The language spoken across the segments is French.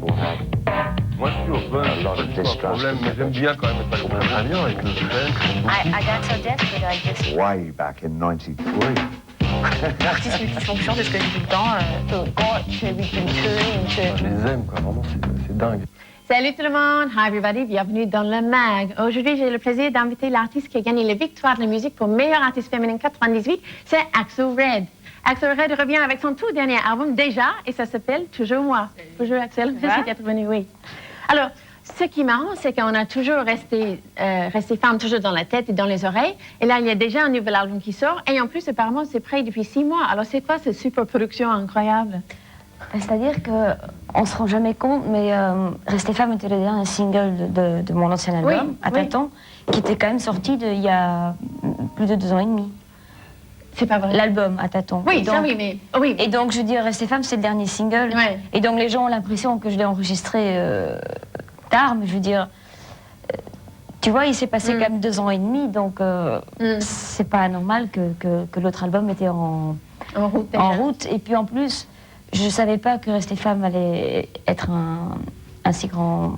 people had Moi, je suis open, a lot of pas de distrust. problème, mais j'aime bien quand même être accompagné avec le Fred. I got so desperate, I just... Way back in 93. L'artiste multifonction, c'est ce que je dis tout le temps. Je les aime, quoi, vraiment, c'est dingue. Salut tout le monde, hi everybody, bienvenue dans le MAG. Aujourd'hui, j'ai le plaisir d'inviter l'artiste qui a gagné la victoire de la musique pour meilleure artiste féminine 98, c'est Axel Red. Axel Red revient avec son tout dernier album déjà, et ça s'appelle Toujours moi. Bonjour Axel, merci d'être venu, oui. Alors, ce qui est marrant, c'est qu'on a toujours resté femme toujours dans la tête et dans les oreilles, et là, il y a déjà un nouvel album qui sort, et en plus, apparemment, c'est prêt depuis 6 mois. Alors, c'est quoi cette super production incroyable? C'est-à-dire qu'on ne se rend jamais compte, mais Rester femme était le dernier single de mon ancien album, À Tâtons, qui était quand même sorti il y a plus de 2 ans et demi. C'est pas vrai. L'album À Tâtons. Oui, donc, ça oui, mais... Oui. Et donc, je veux dire, Rester femme, c'est le dernier single. Ouais. Et donc, les gens ont l'impression que je l'ai enregistré tard, mais je veux dire... tu vois, il s'est passé quand même 2 ans et demi, donc c'est pas anormal que l'autre album était en route. Et puis en plus... je ne savais pas que Rester femme allait être un si grand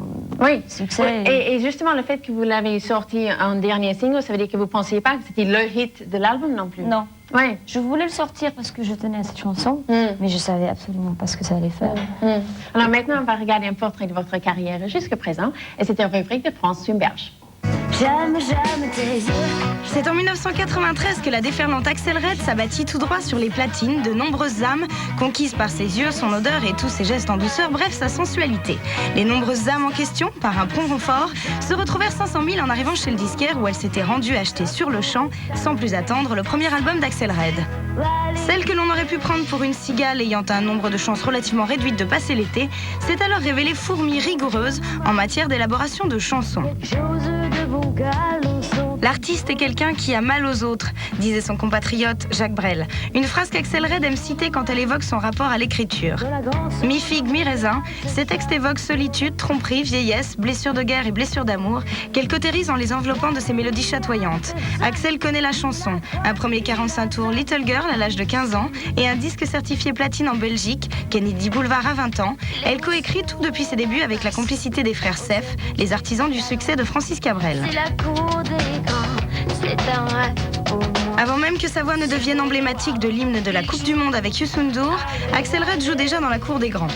succès. Oui. Et justement, le fait que vous l'avez sorti en dernier single, ça veut dire que vous ne pensiez pas que c'était le hit de l'album non plus? Non. Oui. Je voulais le sortir parce que je tenais à cette chanson, mais je ne savais absolument pas ce que ça allait faire. Alors maintenant, on va regarder un portrait de votre carrière jusqu'à présent, et c'est une rubrique de France Sumberge. Jamais, jamais tes yeux. C'est en 1993 que la déferlante Axel Red s'abattit tout droit sur les platines de nombreuses âmes, conquises par ses yeux, son odeur et tous ses gestes en douceur, bref, sa sensualité. Les nombreuses âmes en question, par un prompt renfort, se retrouvèrent 500 000 en arrivant chez le disquaire où elles s'étaient rendues acheter sur le champ, sans plus attendre, le premier album d'Axel Red. Celle que l'on aurait pu prendre pour une cigale ayant un nombre de chances relativement réduites de passer l'été, s'est alors révélée fourmi rigoureuse en matière d'élaboration de chansons. L'artiste est quelqu'un qui a mal aux autres, disait son compatriote Jacques Brel. Une phrase qu'Axel Red aime citer quand elle évoque son rapport à l'écriture. Mi-figue, mi-raisin, ces textes évoquent solitude, tromperie, vieillesse, blessures de guerre et blessures d'amour, qu'elle cautérise en les enveloppant de ses mélodies chatoyantes. Axel connaît la chanson, un premier 45 tours Little Girl à l'âge de 15 ans et un disque certifié platine en Belgique, Kennedy Boulevard à 20 ans. Elle coécrit tout depuis ses débuts avec la complicité des frères Seff, les artisans du succès de Francis Cabrel. Avant même que sa voix ne devienne emblématique de l'hymne de la Coupe du Monde avec Youssou N'Dour, Axel Red joue déjà dans la cour des grands.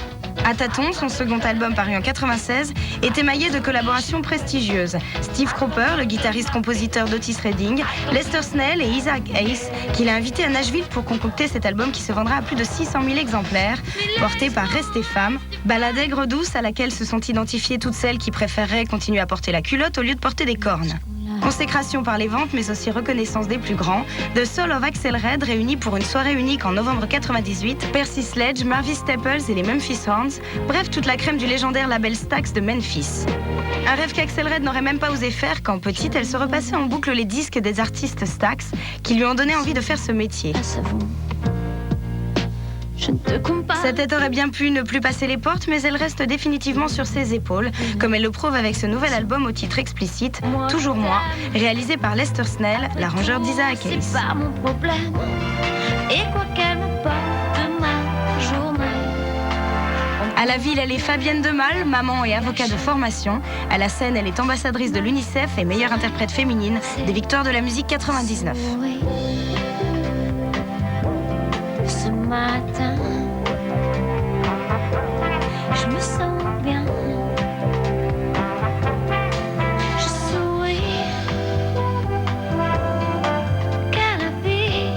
À Tâtons, son second album paru en 96, est émaillé de collaborations prestigieuses. Steve Cropper, le guitariste-compositeur d'Otis Redding, Lester Snell et Isaac Hayes, qu'il a invité à Nashville pour concocter cet album qui se vendra à plus de 600 000 exemplaires, porté par Rester femme, balade aigre douce à laquelle se sont identifiées toutes celles qui préféreraient continuer à porter la culotte au lieu de porter des cornes. Consécration par les ventes, mais aussi reconnaissance des plus grands, The Soul of Axel Red réunis pour une soirée unique en novembre 98, Percy Sledge, Marvis Staples et les Memphis Horns, bref toute la crème du légendaire label Stax de Memphis. Un rêve qu'Axel Red n'aurait même pas osé faire quand petite, elle se repassait en boucle les disques des artistes Stax qui lui ont donné envie de faire ce métier. Sa tête aurait bien pu ne plus passer les portes, mais elle reste définitivement sur ses épaules, comme elle le prouve avec ce nouvel album au titre explicite, Toujours moi, réalisé par Lester Snell, l'arrangeur d'Isaac Hayes. À la ville, elle est Fabienne Demal, maman et avocat de formation. À la scène, elle est ambassadrice de l'UNICEF et meilleure interprète féminine des Victoires de la musique 99. Ce matin, je me sens bien. Je souris qu'à la vie.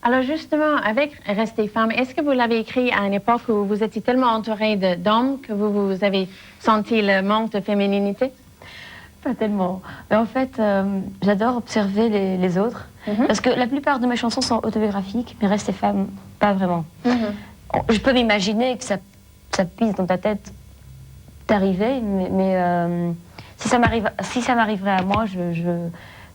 Alors justement, avec Rester femme, est-ce que vous l'avez écrit à une époque où vous étiez tellement entouré d'hommes que vous avez senti le manque de fémininité? Pas tellement. Mais en fait, j'adore observer les autres. Parce que la plupart de mes chansons sont autobiographiques, mais Rester femme, pas vraiment. Je peux m'imaginer que ça puisse dans ta tête t'arriver, mais si ça m'arriverait à moi,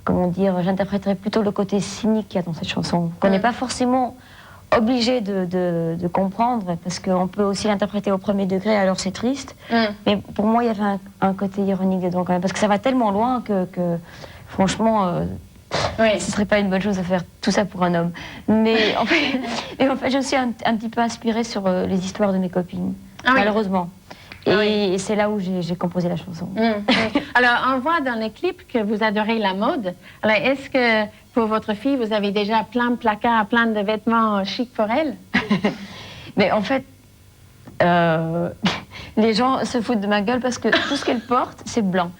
comment dire, j'interpréterais plutôt le côté cynique qu'il y a dans cette chanson, qu'on n'est pas forcément obligé de comprendre, parce qu'on peut aussi l'interpréter au premier degré, alors c'est triste. Mais pour moi, il y avait un côté ironique dedans quand même, parce que ça va tellement loin que franchement... Oui. Ce serait pas une bonne chose de faire tout ça pour un homme. Mais en fait, je suis un petit peu inspirée sur les histoires de mes copines, Ah oui. malheureusement. Et c'est là où j'ai composé la chanson. Alors, on voit dans le clip que vous adorez la mode. Alors, est-ce que pour votre fille, vous avez déjà plein de placards, plein de vêtements chics pour elle? Mais en fait, les gens se foutent de ma gueule parce que tout ce qu'elle porte, c'est blanc.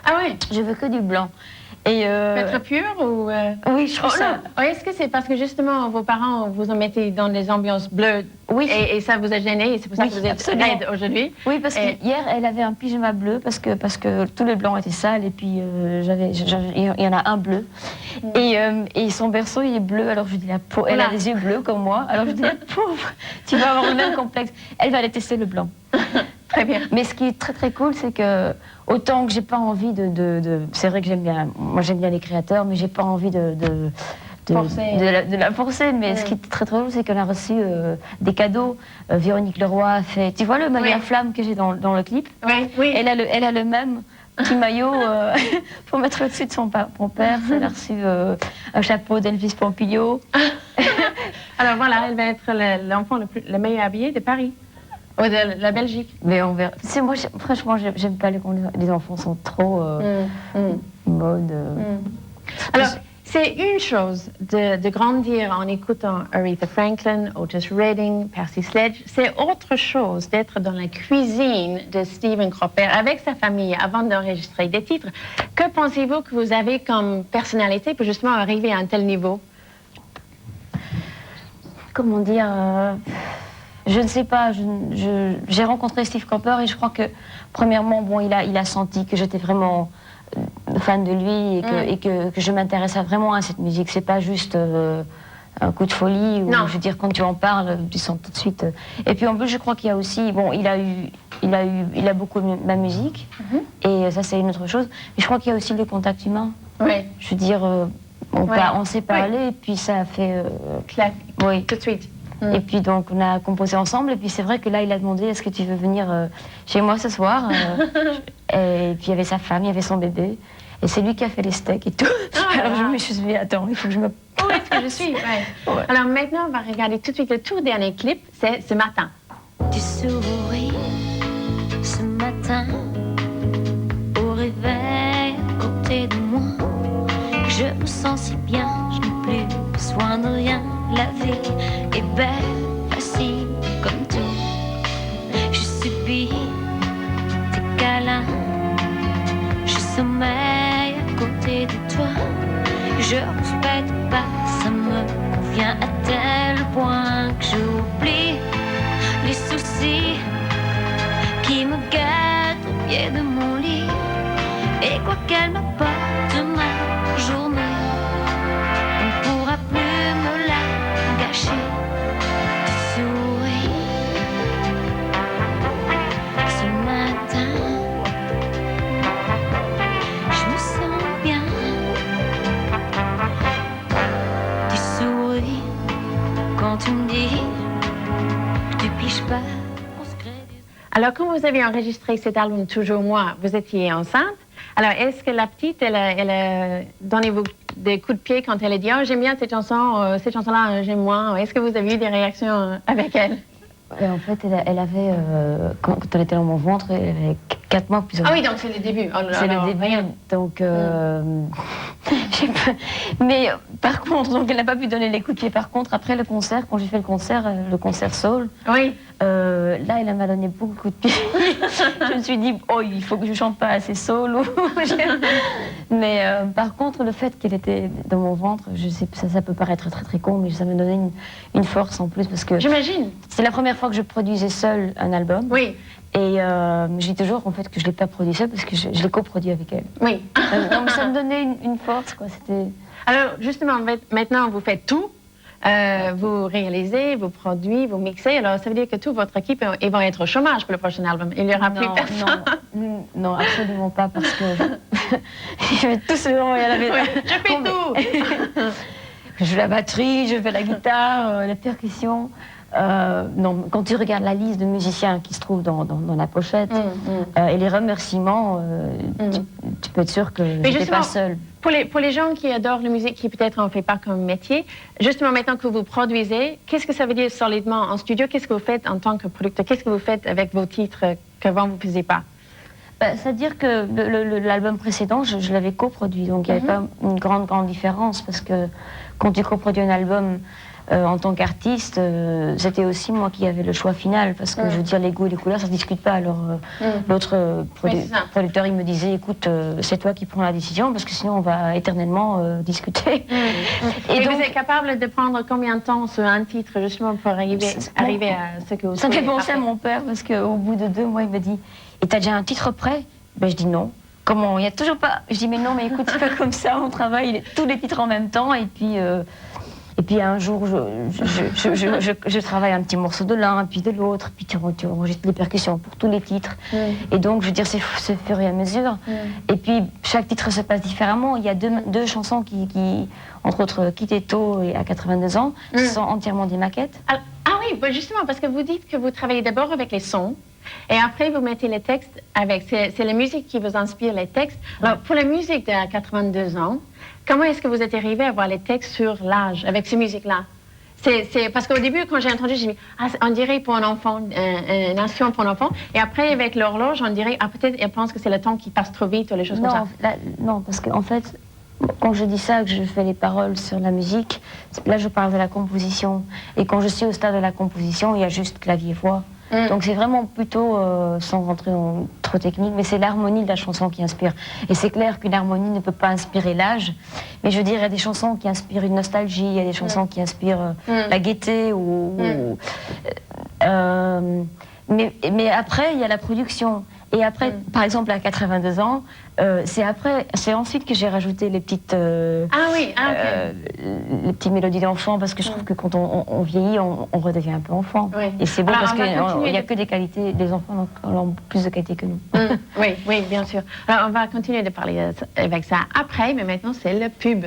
Ah oui? Je veux que du blanc. Et Être pur ou... oui, je trouve ça. Oh, est-ce que c'est parce que justement vos parents vous ont mis dans des ambiances bleues Oui. et ça vous a gêné et c'est pour ça que vous êtes absolument. raide aujourd'hui? Oui, parce que hier, elle avait un pyjama bleu parce que tous les blancs étaient sales et puis il y en a un bleu. Et son berceau, il est bleu, alors je dis la pauvre. Elle a des yeux bleus comme moi, alors je dis la pauvre, tu vas avoir le même complexe. Elle va détester le blanc. Très bien. Mais ce qui est très très cool, c'est que autant que j'ai pas envie c'est vrai que j'aime bien, moi j'aime bien les créateurs, mais j'ai pas envie de la forcer. Mais ce qui est très très cool, c'est qu'elle a reçu des cadeaux. Véronique Leroy a fait, tu vois le maillot à flamme que j'ai dans le clip? Oui, oui. Elle a le même petit maillot pour mettre au-dessus de son père. Elle a reçu un chapeau d'Elvis Pompilio. Alors voilà, elle va être l'enfant le meilleur habillé de Paris. Ou de la Belgique. Mais on verra. Moi, franchement, j'aime pas les enfants sont trop mode. Alors, c'est une chose de grandir en écoutant Aretha Franklin, Otis Redding, Percy Sledge. C'est autre chose d'être dans la cuisine de Stephen Cropper avec sa famille avant d'enregistrer des titres. Que pensez-vous que vous avez comme personnalité pour justement arriver à un tel niveau? Comment dire je ne sais pas, j'ai rencontré Steve Cropper et je crois que, premièrement, bon, il a senti que j'étais vraiment fan de lui et que je m'intéressais vraiment à cette musique. C'est pas juste un coup de folie, ou, je veux dire, quand tu en parles, tu sens tout de suite. Et puis en plus, je crois qu'il y a aussi, bon, il a beaucoup aimé ma musique, et ça c'est une autre chose, mais je crois qu'il y a aussi le contact humain. Oui. Je veux dire, on s'est parlé, et puis ça a fait... Clac. Oui. Tout de suite. Et puis donc on a composé ensemble et puis c'est vrai que là il a demandé est-ce que tu veux venir chez moi ce soir et puis il y avait sa femme, il y avait son bébé et c'est lui qui a fait les steaks et tout. Alors je me suis dit attends il faut que je me... Où est-ce que je suis? Ouais. Alors maintenant on va regarder tout de suite le tout dernier clip, c'est Ce matin. Tu souris ce matin au réveil à côté de moi. Je me sens si bien, je n'ai plus besoin de rien. La vie est belle, facile comme tout. Je subis tes câlins, je sommeille à côté de toi. Je respecte pas, ça me convient à tel point que j'oublie les soucis qui me guettent au pied de mon lit. Et quoi qu'elle m'apporte ma journée, on ne pourra plus me la gâcher. Tu souris ce matin, je me sens bien. Tu souris quand tu me dis que tu piges pas. Alors, quand vous avez enregistré cet album Toujours moi, vous étiez enceinte. Alors, est-ce que la petite, elle a donné vous des coups de pied quand elle a dit « Oh, j'aime bien cette chanson-là, j'aime moins ». Est-ce que vous avez eu des réactions avec elle? En fait, elle avait, quand elle était dans mon ventre, elle avait 4 mois plus ou moins. Ah oui, donc c'est le début. Oh, c'est le début, rien. Donc... Mais par contre, donc elle n'a pas pu donner les coups de pied. Par contre, après le concert, quand j'ai fait le concert soul, oui. Là, elle m'a donné beaucoup de coups de pied. Je me suis dit, oh, il faut que je chante pas assez soul. Mais par contre, le fait qu'elle était dans mon ventre, je sais, ça peut paraître très très con, mais ça me donnait une force en plus parce que... J'imagine. C'est la première fois que je produisais seule un album. Oui. Et je dis toujours en fait que je ne l'ai pas produit seule parce que je l'ai coproduit avec elle. Oui. Donc ça me donnait une force, quoi. C'était... Alors, justement, maintenant, vous faites tout. Vous réalisez, vous produisez, vous mixez. Alors, ça veut dire que toute votre équipe, ils vont être au chômage pour le prochain album. Il n'y aura plus personne. Non, absolument pas, parce que je vais tout seul. Je fais tout. Je joue la batterie, je fais la guitare, la percussion. Non, quand tu regardes la liste de musiciens qui se trouvent dans la pochette et les remerciements, tu peux être sûr que je n'étais justement, pas seule. Pour les gens qui adorent la musique, qui peut-être n'en fait pas comme métier, justement maintenant que vous produisez, qu'est-ce que ça veut dire solidement en studio? Qu'est-ce que vous faites en tant que producteur? Qu'est-ce que vous faites avec vos titres qu'avant vous ne faisiez pas? C'est-à-dire que l'album précédent, je l'avais coproduit, donc il n'y avait pas une grande différence, parce que quand tu coproduis un album en tant qu'artiste, c'était aussi moi qui avais le choix final, parce que je veux dire, les goûts et les couleurs, ça ne se discute pas. Alors l'autre producteur, il me disait, écoute, c'est toi qui prends la décision, parce que sinon on va éternellement discuter. Et donc, vous êtes capable de prendre combien de temps sur un titre, justement, pour arriver à ce que vous Ça me fait penser parfait. à mon père, parce qu'au bout de 2 mois, il me dit, et t'as déjà un titre prêt? Ben, je dis non. Comment? Il n'y a toujours pas. Je dis, mais non, mais écoute, c'est pas comme ça, on travaille tous les titres en même temps, et puis un jour, je travaille un petit morceau de l'un, puis de l'autre, puis tu enregistres les percussions pour tous les titres. Et donc, je veux dire, c'est fur et à mesure. Et puis, chaque titre se passe différemment. Il y a deux chansons qui, entre autres, Kiteto et à 82 ans, qui sont entièrement des maquettes. Ah oui, bah justement, parce que vous dites que vous travaillez d'abord avec les sons, et après vous mettez les textes avec. C'est la musique qui vous inspire les textes. Alors, pour la musique de 82 ans, comment est-ce que vous êtes arrivé à voir les textes sur l'âge avec ces musiques-là? Parce qu'au début, quand j'ai entendu, j'ai dit, on dirait pour un enfant, un instrument pour un enfant. Et après, avec l'horloge, on dirait, peut-être, elle pense que c'est le temps qui passe trop vite ou les choses comme ça. Non, parce qu'en fait, quand je dis ça, que je fais les paroles sur la musique, là, je parle de la composition. Et quand je suis au stade de la composition, il y a juste clavier-voix. Donc c'est vraiment plutôt, sans rentrer dans trop technique, mais c'est l'harmonie de la chanson qui inspire. Et c'est clair qu'une harmonie ne peut pas inspirer l'âge, mais je veux dire, il y a des chansons qui inspirent une nostalgie, il y a des chansons qui inspirent la gaieté, mais après, il y a la production. Et après, par exemple, à 82 ans, c'est ensuite que j'ai rajouté les petites, les petites mélodies d'enfant, parce que je trouve que quand on vieillit, on redevient un peu enfant. Oui. Et c'est beau parce qu'il n'y a que des qualités, les enfants ont plus de qualités que nous. Oui, bien sûr. Alors, on va continuer de parler avec ça après, mais maintenant, c'est le pub.